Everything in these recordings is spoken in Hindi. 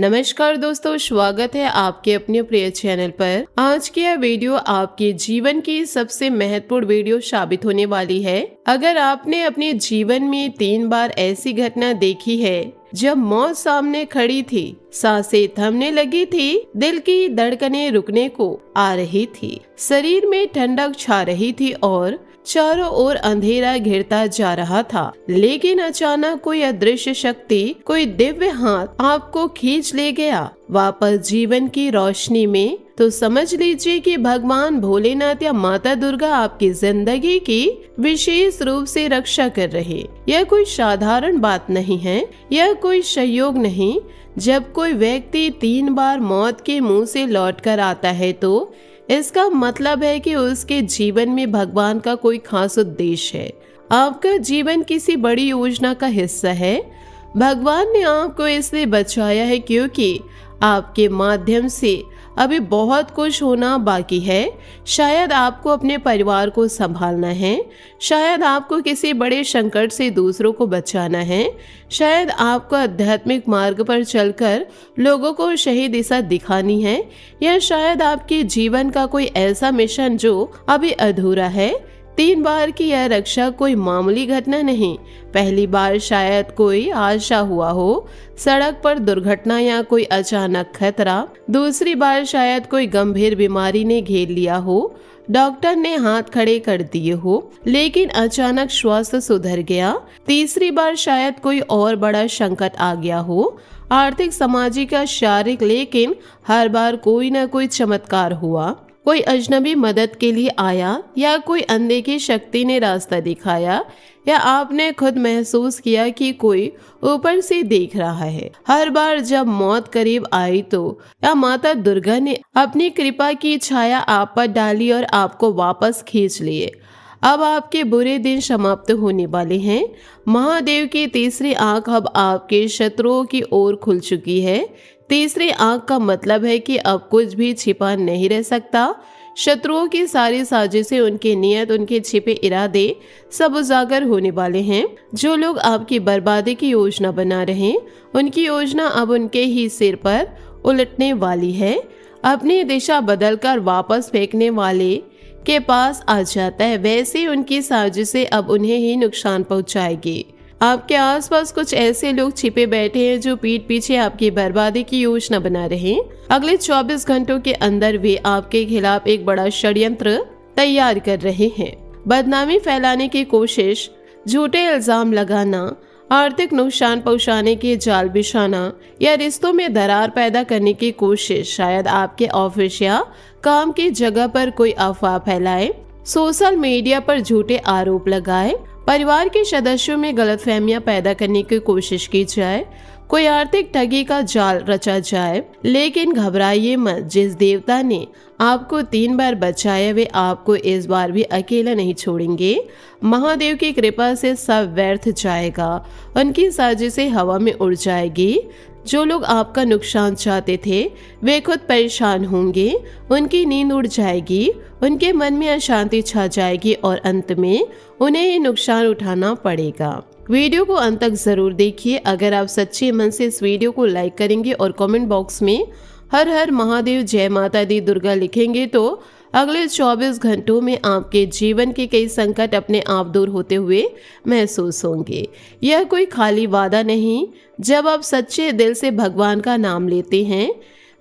नमस्कार दोस्तों, स्वागत है आपके अपने प्रिय चैनल पर। आज की यह वीडियो आपके जीवन की सबसे महत्वपूर्ण वीडियो साबित होने वाली है। अगर आपने अपने जीवन में 3 बार ऐसी घटना देखी है जब मौत सामने खड़ी थी, सांसें थमने लगी थी, दिल की धड़कनें रुकने को आ रही थी, शरीर में ठंडक छा रही थी और चारों ओर अंधेरा घिरता जा रहा था, लेकिन अचानक कोई अदृश्य शक्ति, कोई दिव्य हाथ आपको खींच ले गया वापस जीवन की रोशनी में, तो समझ लीजिए कि भगवान भोलेनाथ या माता दुर्गा आपकी जिंदगी की विशेष रूप से रक्षा कर रहे। यह कोई साधारण बात नहीं है, यह कोई संयोग नहीं। जब कोई व्यक्ति 3 बार मौत के मुंह से लौट कर आता है तो इसका मतलब है कि उसके जीवन में भगवान का कोई खास उद्देश्य है। आपका जीवन किसी बड़ी योजना का हिस्सा है। भगवान ने आपको इसलिए बचाया है क्योंकि आपके माध्यम से अभी बहुत कुछ होना बाकी है। शायद आपको अपने परिवार को संभालना है, शायद आपको किसी बड़े संकट से दूसरों को बचाना है, शायद आपको आध्यात्मिक मार्ग पर चलकर लोगों को सही दिशा दिखानी है, या शायद आपके जीवन का कोई ऐसा मिशन जो अभी अधूरा है। 3 बार की यह रक्षा कोई मामूली घटना नहीं। पहली बार शायद कोई हादसा हुआ हो, सड़क पर दुर्घटना या कोई अचानक खतरा। दूसरी बार शायद कोई गंभीर बीमारी ने घेर लिया हो, डॉक्टर ने हाथ खड़े कर दिए हो, लेकिन अचानक स्वास्थ्य सुधर गया। तीसरी बार शायद कोई और बड़ा संकट आ गया हो, आर्थिक, सामाजिक या शारीरिक, लेकिन हर बार कोई न कोई चमत्कार हुआ। कोई अजनबी मदद के लिए आया, या कोई अनदेखी शक्ति ने रास्ता दिखाया, या आपने खुद महसूस किया कि कोई ऊपर से देख रहा है। हर बार जब मौत करीब आई तो या माता दुर्गा ने अपनी कृपा की छाया आप पर डाली और आपको वापस खींच लिए। अब आपके बुरे दिन समाप्त होने वाले हैं। महादेव की तीसरी आंख अब आपके शत्रुओं की ओर खुल चुकी है। तीसरी आंख का मतलब है कि अब कुछ भी छिपा नहीं रह सकता। शत्रुओं की सारी साजिशें, उनकी नियत, उनके छिपे इरादे सब उजागर होने वाले हैं। जो लोग आपकी बर्बादी की योजना बना रहे हैं, उनकी योजना अब उनके ही सिर पर उलटने वाली है। अपनी दिशा बदलकर वापस फेंकने वाले के पास आ जाता है, वैसे उनकी साजिशें अब उन्हें ही नुकसान पहुंचाएगी। आपके आसपास कुछ ऐसे लोग छिपे बैठे हैं जो पीठ पीछे आपकी बर्बादी की योजना बना रहे हैं। अगले 24 घंटों के अंदर वे आपके खिलाफ एक बड़ा षड्यंत्र तैयार कर रहे हैं। बदनामी फैलाने की कोशिश, झूठे इल्जाम लगाना, आर्थिक नुकसान पहुंचाने के जाल बिछाना, या रिश्तों में दरार पैदा करने की कोशिश। शायद आपके ऑफिस या काम की जगह पर कोई अफवाह फैलाए, सोशल मीडिया पर झूठे आरोप लगाए, परिवार के सदस्यों में गलतफहमियां पैदा करने की कोशिश की जाए, कोई आर्थिक ठगी का जाल रचा जाए। लेकिन घबराइए मत, जिस देवता ने आपको 3 बार बचाया वे आपको इस बार भी अकेला नहीं छोड़ेंगे। महादेव की कृपा से सब व्यर्थ जाएगा, उनकी साजिशें हवा में उड़ जाएगी। जो लोग आपका नुकसान चाहते थे वे खुद परेशान होंगे, उनकी नींद उड़ जाएगी, उनके मन में अशांति छा जाएगी और अंत में उन्हें ये नुकसान उठाना पड़ेगा। वीडियो को अंत तक जरूर देखिए। अगर आप सच्चे मन से इस वीडियो को लाइक करेंगे और कमेंट बॉक्स में हर हर महादेव, जय माता दी दुर्गा लिखेंगे तो अगले 24 घंटों में आपके जीवन के कई संकट अपने आप दूर होते हुए महसूस होंगे। यह कोई खाली वादा नहीं। जब आप सच्चे दिल से भगवान का नाम लेते हैं,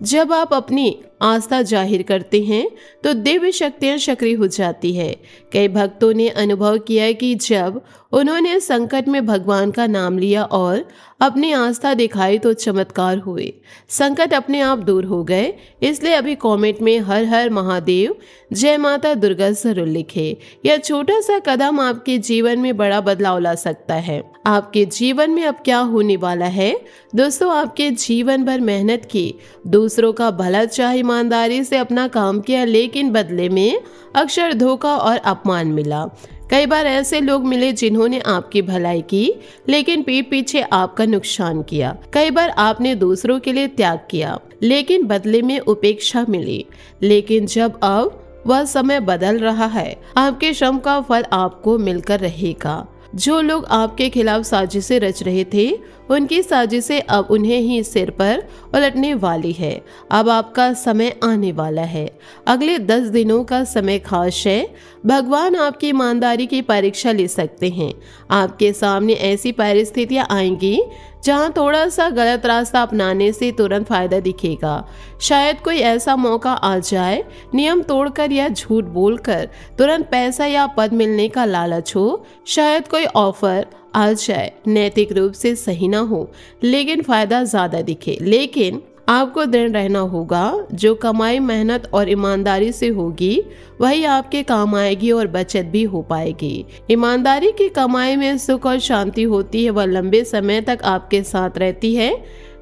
जब आप अपनी आस्था जाहिर करते हैं तो दिव्य शक्तियां सक्रिय हो जाती है। कई भक्तों ने अनुभव किया कि जब उन्होंने संकट में भगवान का नाम लिया और अपनी आस्था दिखाई तो चमत्कार हुए, संकट अपने आप दूर हो गए। इसलिए अभी कमेंट में हर हर महादेव, जय माता दुर्गा जरूर लिखे। यह छोटा सा कदम आपके जीवन में बड़ा बदलाव ला सकता है। आपके जीवन में अब क्या होने वाला है दोस्तों? आपके जीवन भर मेहनत की, दूसरों का भला चाहे, ईमानदारी से अपना काम किया, लेकिन बदले में अक्सर धोखा और अपमान मिला। कई बार ऐसे लोग मिले जिन्होंने आपकी भलाई की लेकिन पीठ पीछे आपका नुकसान किया। कई बार आपने दूसरों के लिए त्याग किया लेकिन बदले में उपेक्षा मिली। लेकिन जब अब वह समय बदल रहा है, आपके श्रम का फल आपको मिलकर रहेगा। जो लोग आपके खिलाफ साजिशें रच रहे थे उनकी साजिशें अब उन्हें ही सिर पर उलटने वाली है। अब आपका समय आने वाला है। अगले 10 दिनों का समय खास है। भगवान आपकी ईमानदारी की परीक्षा ले सकते हैं। आपके सामने ऐसी परिस्थितियां आएंगी जहां थोड़ा सा गलत रास्ता अपनाने से तुरंत फायदा दिखेगा। शायद कोई ऐसा मौका आ जाए, नियम तोड़कर या झूठ बोलकर तुरंत पैसा या पद मिलने का लालच हो। शायद कोई ऑफर आ जाए, नैतिक रूप से सही ना हो लेकिन फायदा ज्यादा दिखे। लेकिन आपको दृढ़ रहना होगा। जो कमाई मेहनत और ईमानदारी से होगी वही आपके काम आएगी और बचत भी हो पाएगी। ईमानदारी की कमाई में सुख और शांति होती है, वह लंबे समय तक आपके साथ रहती है।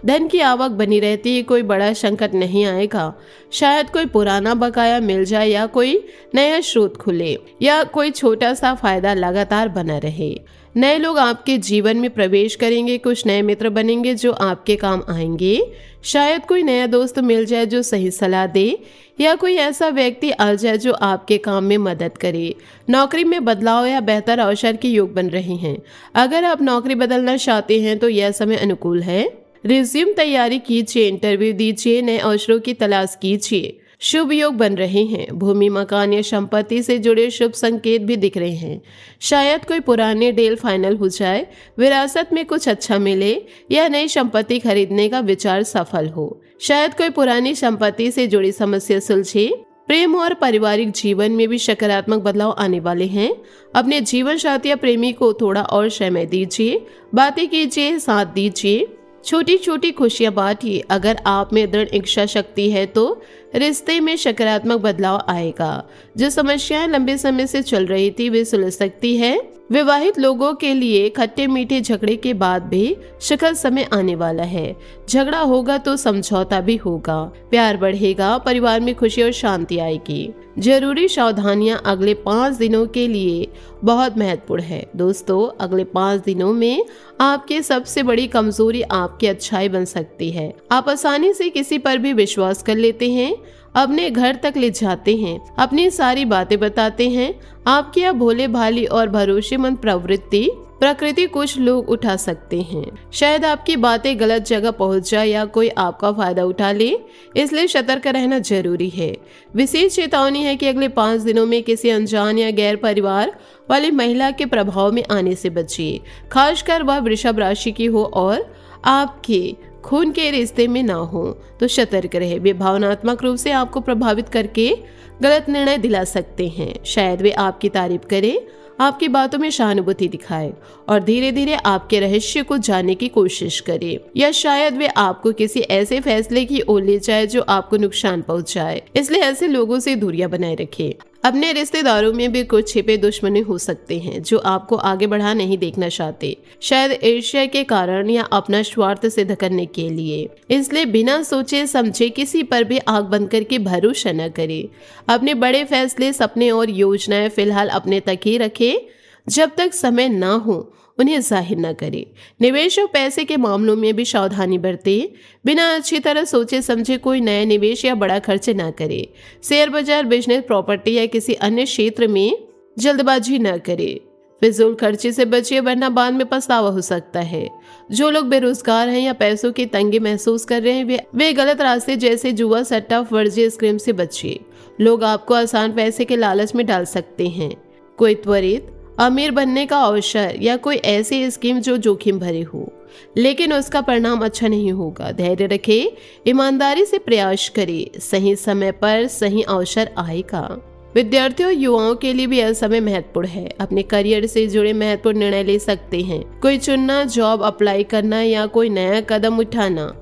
धन की आवक बनी रहती है, कोई बड़ा संकट नहीं आएगा। शायद कोई पुराना बकाया मिल जाए या कोई नया स्रोत खुले या कोई छोटा सा फायदा लगातार बना रहे। नए लोग आपके जीवन में प्रवेश करेंगे, कुछ नए मित्र बनेंगे जो आपके काम आएंगे। शायद कोई नया दोस्त मिल जाए जो सही सलाह दे या कोई ऐसा व्यक्ति आ जाए जो आपके काम में मदद करे। नौकरी में बदलाव या बेहतर अवसर के योग बन रहे हैं। अगर आप नौकरी बदलना चाहते हैं तो यह समय अनुकूल है। रिज्यूम तैयारी कीजिए, इंटरव्यू दीजिए, नए अवसरों की तलाश कीजिए। शुभ योग बन रहे हैं। भूमि मकान या संपत्ति से जुड़े शुभ संकेत भी दिख रहे हैं। शायद कोई पुराने डील फाइनल हो जाए, विरासत में कुछ अच्छा मिले या नई संपत्ति खरीदने का विचार सफल हो। शायद कोई पुरानी संपत्ति से जुड़ी समस्या सुलझे। प्रेम और पारिवारिक जीवन में भी सकारात्मक बदलाव आने वाले हैं। अपने जीवन साथी या प्रेमी को थोड़ा और समय दीजिए, बातें कीजिए, साथ दीजिए, छोटी छोटी खुशियां बांटिए। अगर आप में दृढ़ इच्छा शक्ति है तो रिश्ते में सकारात्मक बदलाव आएगा। जो समस्याएं लंबे समय से चल रही थी वे सुलझ सकती है। विवाहित लोगों के लिए खट्टे मीठे झगड़े के बाद भी सुखद समय आने वाला है। झगड़ा होगा तो समझौता भी होगा, प्यार बढ़ेगा, परिवार में खुशी और शांति आएगी। जरूरी सावधानियां अगले 5 दिनों के लिए बहुत महत्वपूर्ण है। दोस्तों, अगले 5 दिनों में आपकी सबसे बड़ी कमजोरी आपकी अच्छाई बन सकती है। आप आसानी से किसी पर भी विश्वास कर लेते हैं, अपने घर तक ले जाते हैं, अपनी सारी बातें बताते हैं। आपकी यह भोले भाली और भरोसेमंद प्रकृति कुछ लोग उठा सकते हैं। शायद आपकी बातें गलत जगह पहुंच जाए या कोई आपका फायदा उठा ले, इसलिए सतर्क रहना जरूरी है। विशेष चेतावनी है कि अगले 5 दिनों में किसी अनजान या गैर परिवार वाली महिला के प्रभाव में आने से बचिए। खासकर वह वृषभ राशि की हो और आपके खून के रिश्ते में ना हो तो सतर्क रहे। वे भावनात्मक रूप से आपको प्रभावित करके गलत निर्णय दिला सकते हैं। शायद वे आपकी तारीफ करें, आपकी बातों में सहानुभूति दिखाए और धीरे धीरे आपके रहस्य को जानने की कोशिश करे, या शायद वे आपको किसी ऐसे फैसले की ओर ले जाए जो आपको नुकसान पहुंचाए। इसलिए ऐसे लोगों से दूरियां बनाए रखें। अपने रिश्तेदारों में भी कुछ छिपे दुश्मनी हो सकते हैं जो आपको आगे बढ़ा नहीं देखना चाहते, शायद ईर्ष्या के कारण या अपना स्वार्थ सिद्ध करने के लिए। इसलिए बिना सोचे समझे किसी पर भी आंख बंद करके भरोसा न करें। अपने बड़े फैसले, सपने और योजनाएं फिलहाल अपने तक ही रखें। जब तक समय ना हो उन्हें जाहिर न करें। निवेश और पैसे के मामलों में भी सावधानी बरतें। बिना अच्छी तरह सोचे समझे कोई नया निवेश या बड़ा खर्च न करें। शेयर बाजार, बिजनेस, प्रॉपर्टी या किसी अन्य क्षेत्र में जल्दबाजी न करें। फिजूल खर्चे से बचिए वरना बाद में पछतावा हो सकता है। जो लोग बेरोजगार हैं या पैसों की तंगी महसूस कर रहे हैं वे गलत रास्ते जैसे जुआ, सट्टा, फर्जी स्कीम से बचिए। लोग आपको आसान पैसे के लालच में डाल सकते हैं। कोई त्वरित अमीर बनने का अवसर या कोई ऐसी स्कीम जो जोखिम भरे हो लेकिन उसका परिणाम अच्छा नहीं होगा। धैर्य रखें, ईमानदारी से प्रयास करें, सही समय पर सही अवसर आएगा। विद्यार्थियों, युवाओं के लिए भी यह समय महत्वपूर्ण है। अपने करियर से जुड़े महत्वपूर्ण निर्णय ले सकते हैं, कोई चुनना, जॉब अप्लाई करना या कोई नया कदम उठाना।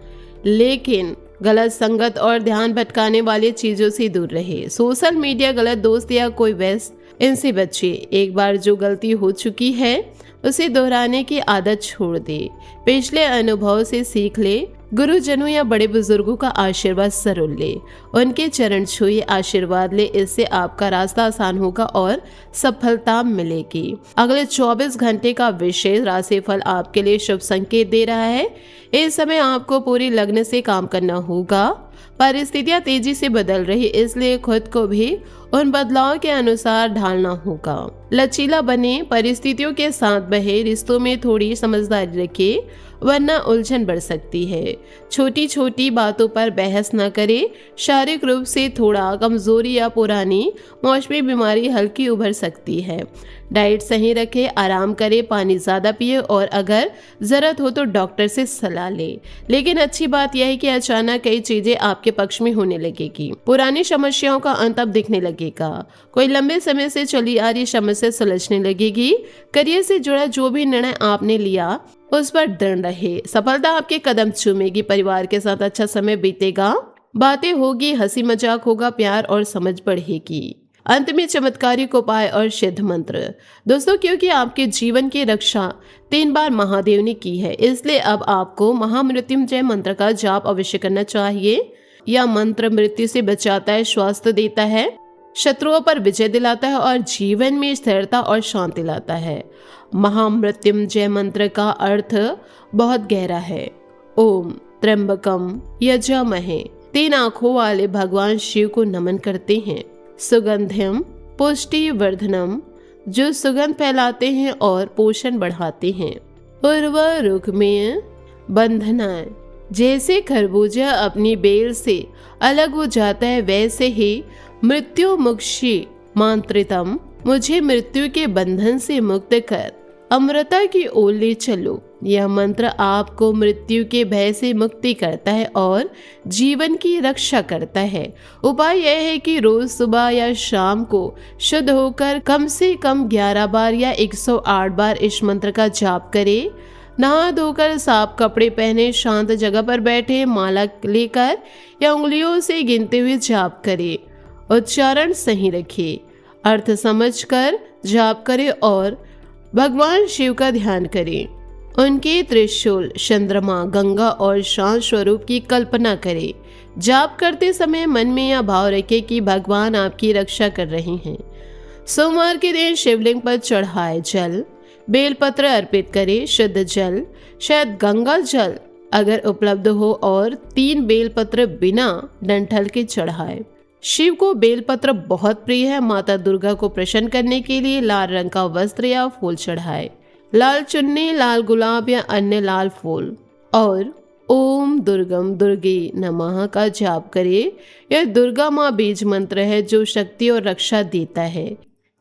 लेकिन गलत संगत और ध्यान भटकाने वाली चीजों से दूर रहे। सोशल मीडिया, गलत दोस्त या कोई व्यस्त, इनसे बचिए। एक बार जो गलती हो चुकी है उसे दोहराने की आदत छोड़ दे। पिछले अनुभव से सीख ले। गुरुजनों या बड़े बुजुर्गों का आशीर्वाद जरूर ले। उनके चरण छुए, आशीर्वाद ले। इससे आपका रास्ता आसान होगा और सफलता मिलेगी। अगले 24 घंटे का विशेष राशिफल आपके लिए शुभ संकेत दे रहा है। इस समय आपको पूरी लगन से काम करना होगा। परिस्थितियां तेजी से बदल रही, इसलिए खुद को भी उन बदलाव के अनुसार ढालना होगा। लचीला बने, परिस्थितियों के साथ बहे, रिश्तों में थोड़ी समझदारी रखें। वरना उलझन बढ़ सकती है। छोटी छोटी बातों पर बहस न करें। शारीरिक रूप से थोड़ा कमजोरी या पुरानी मौसमी बीमारी हल्की उभर सकती है। डाइट सही रखें, आराम करें, पानी ज़्यादा पिए और अगर ज़रूरत हो तो डॉक्टर से सलाह लें। लेकिन अच्छी बात यह है कि अचानक कई चीज़ें आपके पक्ष में होने लगेगी। पुरानी समस्याओं का अंत अब दिखने लगेगा। कोई लंबे समय से चली आ रही समस्या सुलझने लगेगी। करियर से जुड़ा जो भी निर्णय आपने लिया उस पर दृढ़ रहे। सफलता आपके कदम चूमेगी। परिवार के साथ अच्छा समय बीतेगा। बातें होगी, हंसी मजाक होगा, प्यार और समझ बढ़ेगी। अंत में चमत्कारिक उपाय और सिद्ध मंत्र। दोस्तों, क्योंकि आपके जीवन की रक्षा 3 बार महादेव ने की है, इसलिए अब आपको महामृत्युंजय मंत्र का जाप अवश्य करना चाहिए। यह मंत्र मृत्यु से बचाता है, स्वास्थ्य देता है, शत्रुओं पर विजय दिलाता है और जीवन में स्थिरता और शांति लाता है। महामृत्युंजय मंत्र का अर्थ बहुत गहरा है। ओम त्र्यंबकम यजामहे। 3 आंखों वाले भगवान शिव को नमन करते हैं। सुगंधिम पुष्टि वर्धनम, जो सुगंध फैलाते हैं और पोषण बढ़ाते हैं। उर्वरुक में बंधनाएं, जैसे खरबूजा अपनी बेल से अलग हो जाता है वैसे ही मृत्यु मुक्षी मांत्रितम, मुझे मृत्यु के बंधन से मुक्त कर अमृता की ओर ले चलो। यह मंत्र आपको मृत्यु के भय से मुक्ति करता है और जीवन की रक्षा करता है। उपाय यह है कि रोज सुबह या शाम को शुद्ध होकर कम से कम 11 बार या 108 बार इस मंत्र का जाप करें। नहा धोकर साफ कपड़े पहने, शांत जगह पर बैठे, माला लेकर या उंगलियों से गिनते हुए जाप करें। उच्चारण सही रखें, अर्थ समझकर जाप करें और भगवान शिव का ध्यान करें। उनके त्रिशूल, चंद्रमा, गंगा और शांत स्वरूप की कल्पना करें। जाप करते समय मन में यह भाव रखें कि भगवान आपकी रक्षा कर रहे हैं। सोमवार के दिन शिवलिंग पर चढ़ाए जल, बेलपत्र अर्पित करें। शुद्ध जल, शायद गंगा जल अगर उपलब्ध हो, और 3 बेलपत्र बिना डंठल के चढ़ाए। शिव को बेलपत्र बहुत प्रिय है। माता दुर्गा को प्रसन्न करने के लिए लाल रंग का वस्त्र या फूल चढ़ाए। लाल चुन्नी, लाल गुलाब या अन्य लाल फूल और ओम दुर्गम दुर्गे नमः का जाप करें। यह दुर्गा माँ बीज मंत्र है जो शक्ति और रक्षा देता है।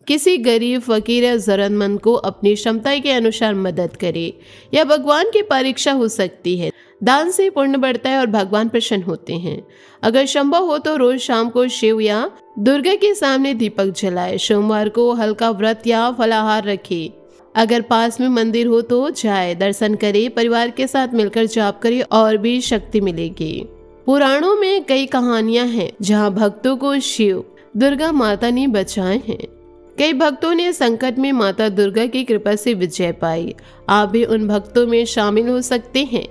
किसी गरीब, फकीर या जरूरतमंद को अपनी क्षमता के अनुसार मदद करे। यह भगवान की परीक्षा हो सकती है। दान से पुण्य बढ़ता है और भगवान प्रसन्न होते हैं। अगर संभव हो तो रोज शाम को शिव या दुर्गा के सामने दीपक जलाए। सोमवार को हल्का व्रत या फलाहार रखे। अगर पास में मंदिर हो तो जाए, दर्शन करे, परिवार के साथ मिलकर जाप करे और भी शक्ति मिलेगी। पुराणों में कई कहानियां हैं जहां भक्तों को शिव दुर्गा माता ने बचाए हैं। कई भक्तों ने संकट में माता दुर्गा की कृपा से विजय पाई। आप भी उन भक्तों में शामिल हो सकते हैं।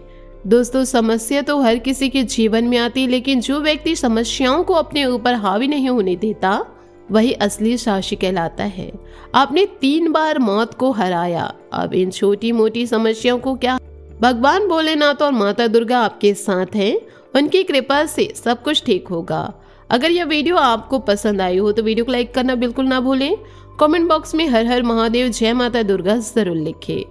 दोस्तों, समस्या तो हर किसी के जीवन में आती, लेकिन जो व्यक्ति समस्याओं को अपने ऊपर हावी नहीं होने देता वही असली साहसी कहलाता है। आपने 3 बार मौत को हराया। अब इन छोटी मोटी समस्याओं को क्या, भगवान भोलेनाथ और माता दुर्गा आपके साथ हैं। उनकी कृपा से सब कुछ ठीक होगा। अगर यह वीडियो आपको पसंद आई हो तो वीडियो को लाइक करना बिल्कुल ना भूलें। कमेंट बॉक्स में हर हर महादेव, जय माता दुर्गा जरूर लिखें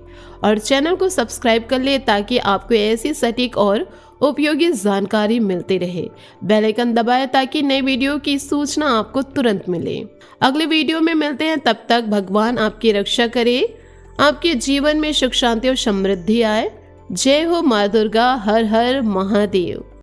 और चैनल को सब्सक्राइब कर ले ताकि आपको ऐसी सटीक और उपयोगी जानकारी मिलती रहे। बेल आइकन दबाएं ताकि नई वीडियो की सूचना आपको तुरंत मिले। अगले वीडियो में मिलते हैं, तब तक भगवान आपकी रक्षा करे, आपके जीवन में सुख शांति और समृद्धि आए। जय हो माँ दुर्गा, हर हर महादेव।